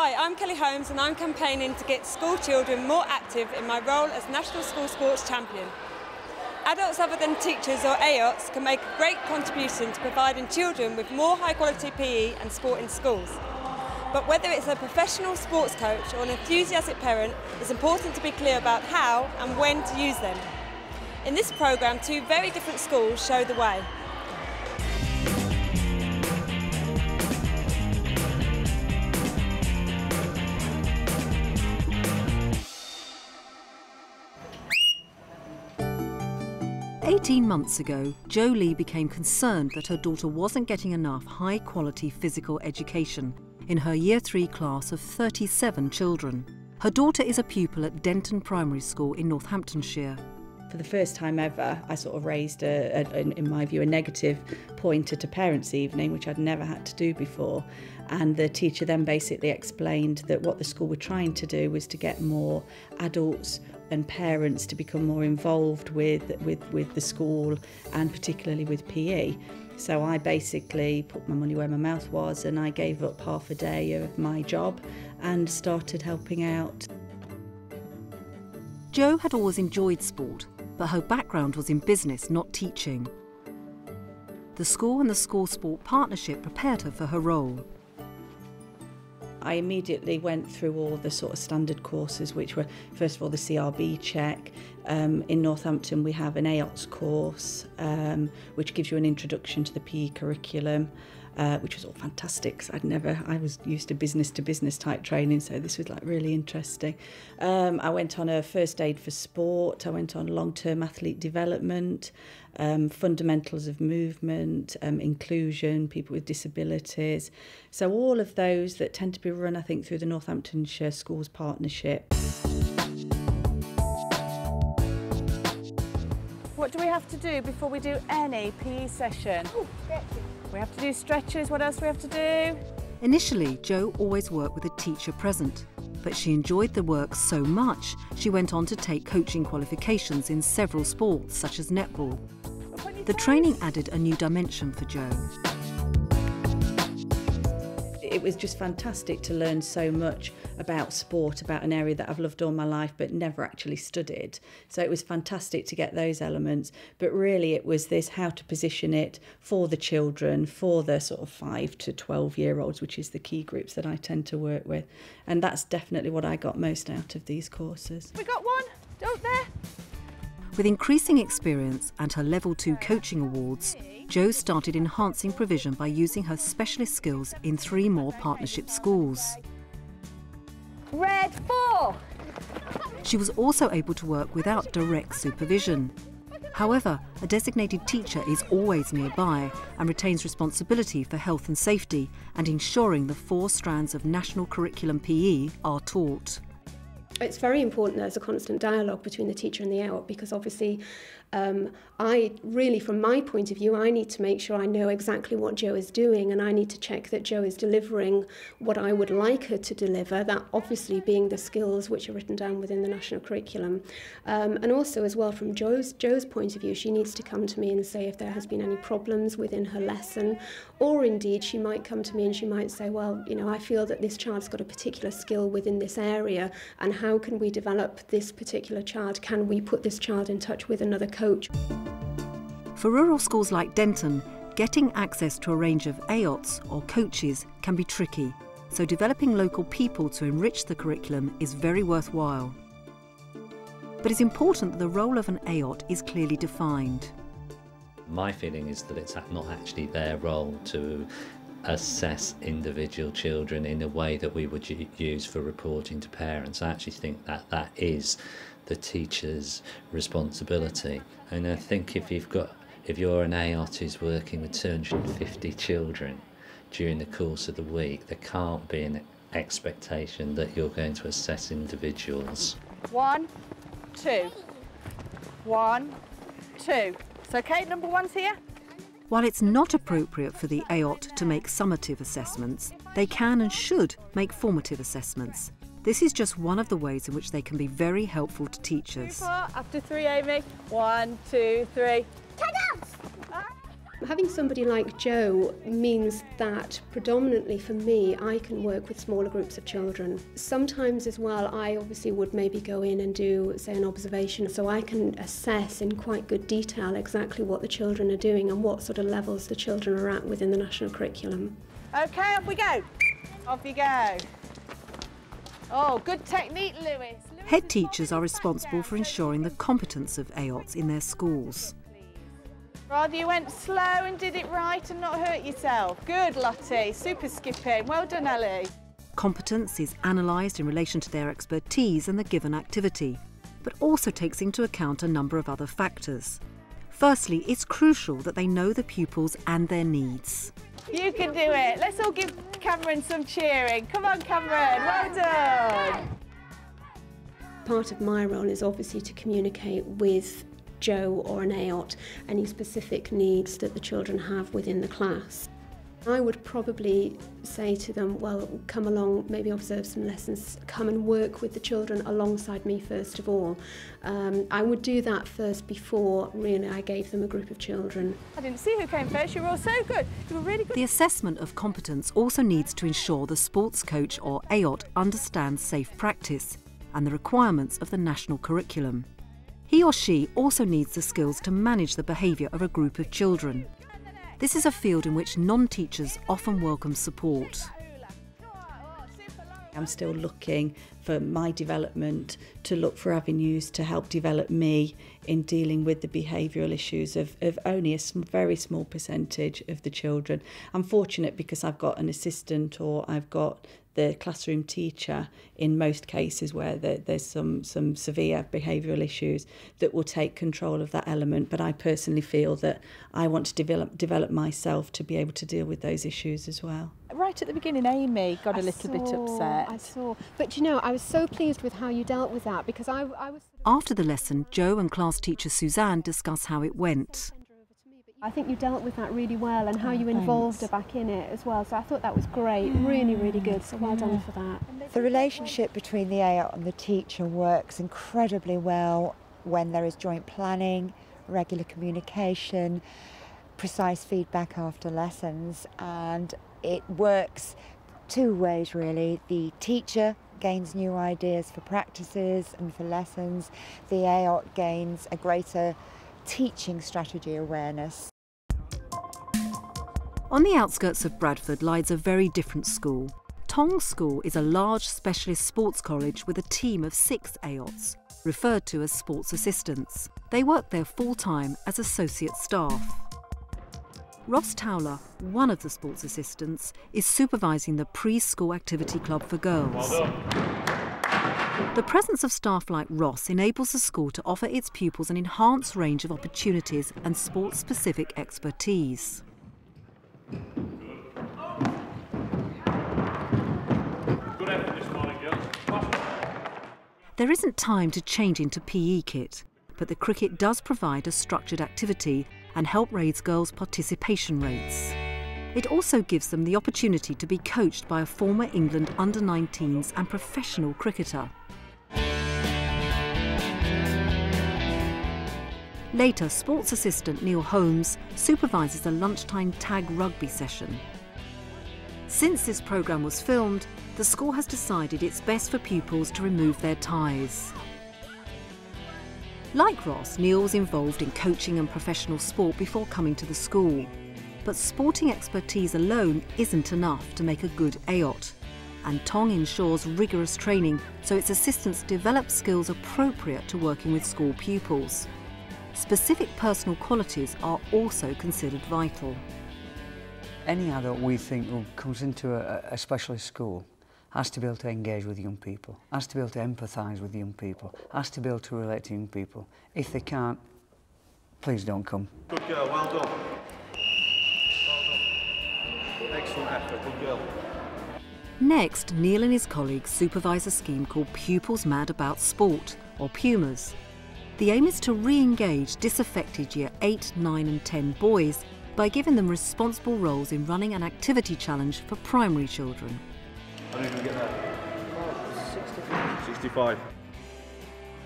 Hi, I'm Kelly Holmes and I'm campaigning to get school children more active in my role as National School Sports Champion. Adults other than teachers or AOTs can make a great contribution to providing children with more high quality PE and sport in schools. But whether it's a professional sports coach or an enthusiastic parent, it's important to be clear about how and when to use them. In this programme, two very different schools show the way. "18 months ago, Jolie became concerned that her daughter wasn't getting enough high-quality physical education in her Year 3 class of 37 children. Her daughter is a pupil at Denton Primary School in Northamptonshire. For the first time ever, I sort of raised, in my view, a negative point at a parents' evening, which I'd never had to do before. And the teacher then basically explained that what the school were trying to do was to get more adults and parents to become more involved with the school and particularly with PE. So I basically put my money where my mouth was and I gave up half a day of my job and started helping out. Jo had always enjoyed sport, but her background was in business, not teaching. The school and the school sport partnership prepared her for her role. I immediately went through all the sort of standard courses, which were, first of all, the CRB check. In Northampton, we have an AOTS course, which gives you an introduction to the PE curriculum, which was all fantastic. 'Cause I was used to business type training, so this was like really interesting. I went on a first aid for sport. I went on long-term athlete development, fundamentals of movement, inclusion, people with disabilities. So all of those that tend to be run, I think, through the Northamptonshire Schools Partnership. What do we have to do before we do any PE session? Oh, stretches. We have to do stretches. What else do we have to do? Initially, Jo always worked with a teacher present, but she enjoyed the work so much she went on to take coaching qualifications in several sports, such as netball. The training added a new dimension for Jo. It was just fantastic to learn so much about sport, about an area that I've loved all my life but never actually studied. So it was fantastic to get those elements, but really it was this how to position it for the children, for the sort of 5 to 12-year-olds, which is the key groups that I tend to work with. And that's definitely what I got most out of these courses. We got one, out there. With increasing experience and her Level 2 coaching awards, Jo started enhancing provision by using her specialist skills in 3 more partnership schools. Red 4. She was also able to work without direct supervision. However, a designated teacher is always nearby and retains responsibility for health and safety and ensuring the 4 strands of national curriculum PE are taught. It's very important there's a constant dialogue between the teacher and the AOT, because obviously from my point of view, I need to make sure I know exactly what Jo is doing, and I need to check that Jo is delivering what I would like her to deliver, that obviously being the skills which are written down within the national curriculum. And also as well from Jo's point of view, she needs to come to me and say if there has been any problems within her lesson, or indeed she might come to me and she might say, well, you know, I feel that this child's got a particular skill within this area, and how can we develop this particular child? Can we put this child in touch with another coach? For rural schools like Denton, getting access to a range of AOTs or coaches can be tricky, so developing local people to enrich the curriculum is very worthwhile. But it's important that the role of an AOT is clearly defined. My feeling is that it's not actually their role to assess individual children in a way that we would use for reporting to parents. I actually think that that is the teacher's responsibility. And I think if you're an AOT who's working with 250 children during the course of the week, there can't be an expectation that you're going to assess individuals. 1, 2. 1, 2. So okay, number 1's here. While it's not appropriate for the AOT to make summative assessments, they can and should make formative assessments. This is just one of the ways in which they can be very helpful to teachers. 2, 4, after 3, Amy. 1, 2, 3. Having somebody like Jo means that predominantly for me, I can work with smaller groups of children. Sometimes as well, I obviously would maybe go in and do, say, an observation, so I can assess in quite good detail exactly what the children are doing and what sort of levels the children are at within the national curriculum. OK, off we go. Off you go. Oh, good technique, Lewis. Head teachers are responsible for ensuring the competence of AOTs in their schools. Rather you went slow and did it right and not hurt yourself. Good, Lottie. Super skipping. Well done, Ellie. Competence is analysed in relation to their expertise and the given activity, but also takes into account a number of other factors. Firstly, it's crucial that they know the pupils and their needs. You can do it. Let's all give Cameron some cheering. Come on, Cameron. Well done. Part of my role is obviously to communicate with Jo or an AOT any specific needs that the children have within the class. I would probably say to them, well, come along, maybe observe some lessons, come and work with the children alongside me first of all. I would do that first before really I gave them a group of children. I didn't see who came first, you were all so good. You were really good. The assessment of competence also needs to ensure the sports coach or AOT understands safe practice and the requirements of the national curriculum. He or she also needs the skills to manage the behaviour of a group of children. This is a field in which non-teachers often welcome support. I'm still looking for my development, to look for avenues to help develop me in dealing with the behavioural issues of only a very small percentage of the children. I'm fortunate because I've got an assistant or I've got the classroom teacher in most cases where there's some severe behavioural issues that will take control of that element. But I personally feel that I want to develop myself to be able to deal with those issues as well. Right at the beginning, Amy got a little bit upset. I saw. But you know, I was so pleased with how you dealt with that because I was... After the lesson, Jo and class teacher Suzanne discuss how it went. I think you dealt with that really well and how you involved her back in it as well. So I thought that was great, really, really good. So well done for that. The relationship between the AOT and the teacher works incredibly well when there is joint planning, regular communication, precise feedback after lessons, and it works two ways really. The teacher gains new ideas for practices and for lessons. The AOT gains a greater teaching strategy awareness. On the outskirts of Bradford lies a very different school. Tong School is a large specialist sports college with a team of 6 AOTs, referred to as sports assistants. They work there full-time as associate staff. Ross Towler, one of the sports assistants, is supervising the pre-school activity club for girls. Well done. The presence of staff like Ross enables the school to offer its pupils an enhanced range of opportunities and sports-specific expertise. Good effort this morning, girls. There isn't time to change into PE kit, but the cricket does provide a structured activity and help raise girls' participation rates. It also gives them the opportunity to be coached by a former England under-19s and professional cricketer. Later, sports assistant Neil Holmes supervises a lunchtime tag rugby session. Since this programme was filmed, the school has decided it's best for pupils to remove their ties. Like Ross, Neil was involved in coaching and professional sport before coming to the school. But sporting expertise alone isn't enough to make a good AOT. And Tong ensures rigorous training so its assistants develop skills appropriate to working with school pupils. Specific personal qualities are also considered vital. Any adult we think who comes into a specialist school has to be able to engage with young people, has to be able to empathise with young people, has to be able to relate to young people. If they can't, please don't come. Good girl, well done. Well done. Excellent effort, good girl. Next, Neil and his colleagues supervise a scheme called Pupils Mad About Sport, or PUMAS. The aim is to re-engage disaffected Year 8, 9 and 10 boys by giving them responsible roles in running an activity challenge for primary children. I didn't even get that. 65.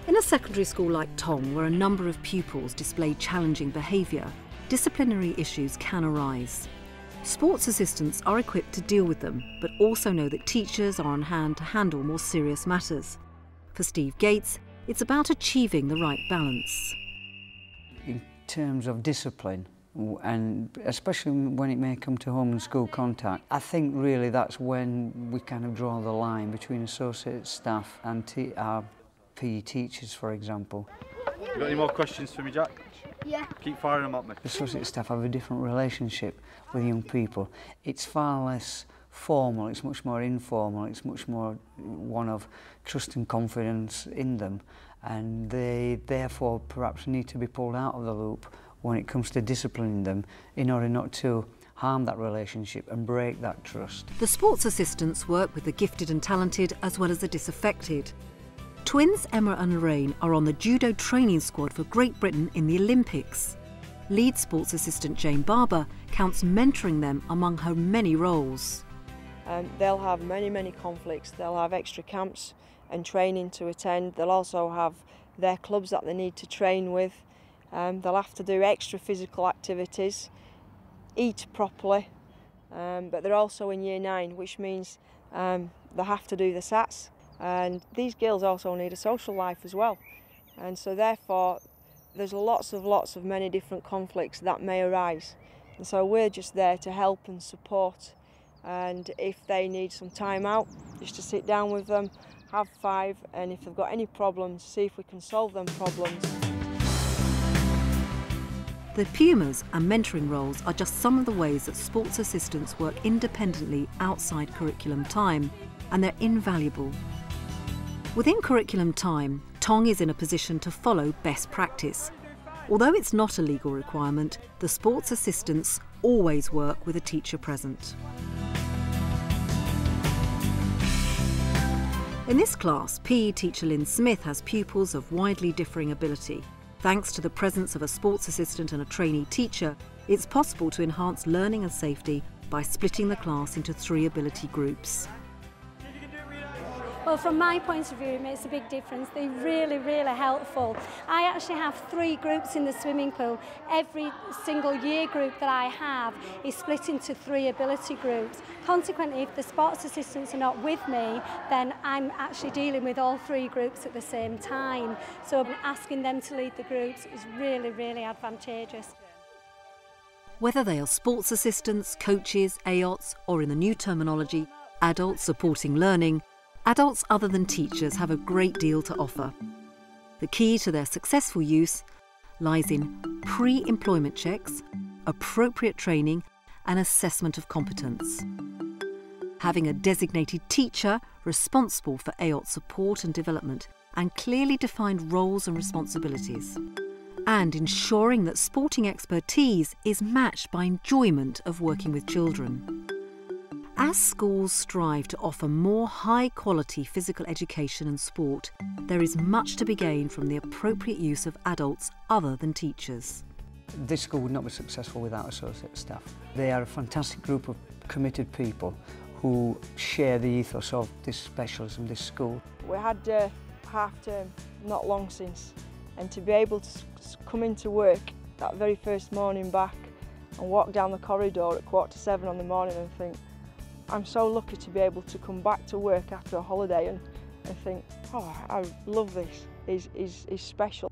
In a secondary school like Tong, where a number of pupils display challenging behaviour, disciplinary issues can arise. Sports assistants are equipped to deal with them, but also know that teachers are on hand to handle more serious matters. For Steve Gates, it's about achieving the right balance. In terms of discipline, and especially when it may come to home and school contact, I think really that's when we kind of draw the line between associate staff and our PE teachers, for example. You got any more questions for me, Jack? Yeah. Keep firing them at me. Associate staff have a different relationship with young people. It's far less formal, it's much more informal, it's much more one of trust and confidence in them, and they therefore perhaps need to be pulled out of the loop when it comes to disciplining them in order not to harm that relationship and break that trust. The sports assistants work with the gifted and talented as well as the disaffected. Twins Emma and Lorraine are on the judo training squad for Great Britain in the Olympics. Lead sports assistant Jane Barber counts mentoring them among her many roles. They'll have many conflicts. They'll have extra camps and training to attend. They'll also have their clubs that they need to train with. They'll have to do extra physical activities, eat properly, but they're also in Year 9, which means they have to do the SATs. And these girls also need a social life as well. And so therefore, there's lots of many different conflicts that may arise. And so we're just there to help and support. And if they need some time out, just to sit down with them, have 5, and if they've got any problems, see if we can solve them problems. The Pumas and mentoring roles are just some of the ways that sports assistants work independently outside curriculum time, and they're invaluable. Within curriculum time, Tong is in a position to follow best practice. Although it's not a legal requirement, the sports assistants always work with a teacher present. In this class, PE teacher Lynn Smith has pupils of widely differing ability. Thanks to the presence of a sports assistant and a trainee teacher, it's possible to enhance learning and safety by splitting the class into 3 ability groups. Well, from my point of view, it makes a big difference. They're really helpful. I actually have 3 groups in the swimming pool. Every single year group that I have is split into 3 ability groups. Consequently, if the sports assistants are not with me, then I'm actually dealing with all 3 groups at the same time. So asking them to lead the groups is really advantageous. Whether they are sports assistants, coaches, AOTs, or in the new terminology, adults supporting learning, adults other than teachers have a great deal to offer. The key to their successful use lies in pre-employment checks, appropriate training and assessment of competence. Having a designated teacher responsible for AOT support and development and clearly defined roles and responsibilities. And ensuring that sporting expertise is matched by enjoyment of working with children. As schools strive to offer more high-quality physical education and sport, there is much to be gained from the appropriate use of adults other than teachers. This school would not be successful without associate staff. They are a fantastic group of committed people who share the ethos of this specialism, this school. We had half term not long since, and to be able to come into work that very first morning back and walk down the corridor at 7:15 on the morning and think, I'm so lucky to be able to come back to work after a holiday and think, oh, I love this, is special.